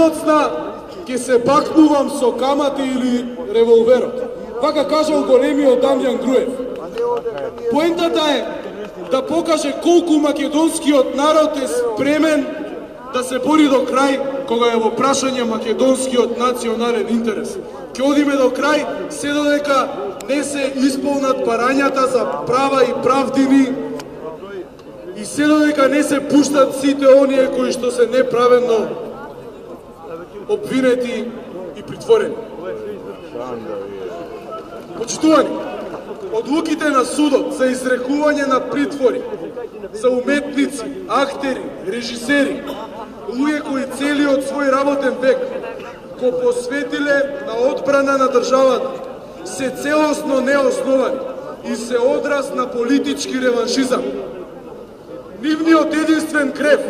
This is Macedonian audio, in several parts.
доцна ќе се бакнувам со камати или револверот. Вака кажал големиот Дамјан Груев. Поентата е да покаже колку македонскиот народ е спремен да се бори до крај кога е во прашање македонскиот национален интерес. Ќе одиме до крај се додека не се исполнат барањата за права и правдини и се додека не се пуштат сите оние кои што се неправедно обвинети и притворени. Почитувани, одлуките на судот за изрекување на притвори за уметници, актери, режисери, луѓе кои целиот свој работен век го посветиле на одбрана на државата, се целосно неосновани и се одраз на политички реваншизам. Нивниот единствен греф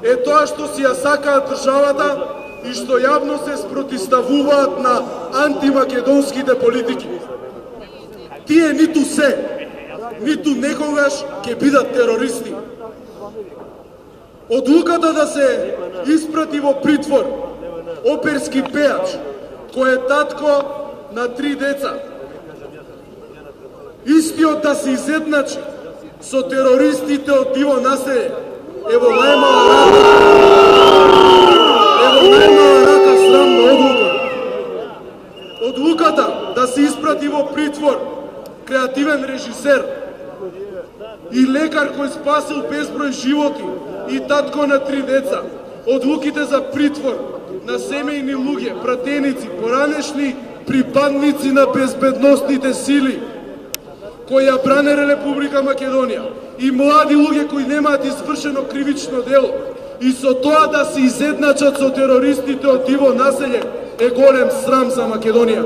е тоа што си ја сакаат државата и што јавно се спротивставуваат на антимакедонските политики. Тие ниту се, ниту некогаш ќе бидат терористи. Одлуката да се испрати во притвор оперски пејач, кој е татко на 3 деца, истиот да се изедначи со терористите од диво населје, ево најмала рака срамна одлука. Одлуката да се испрати во притвор креативен режисер и лекар кој спасил безброј животи и татко на 3 деца. Одлуките за притвор на семејни луѓе, пратеници, поранешни припадници на безбедносните сили кои ја бранеле Република Македонија и млади луѓе кои немаат извршено кривично дело и со тоа да се изедначат со терористите од диво населје е голем срам за Македонија.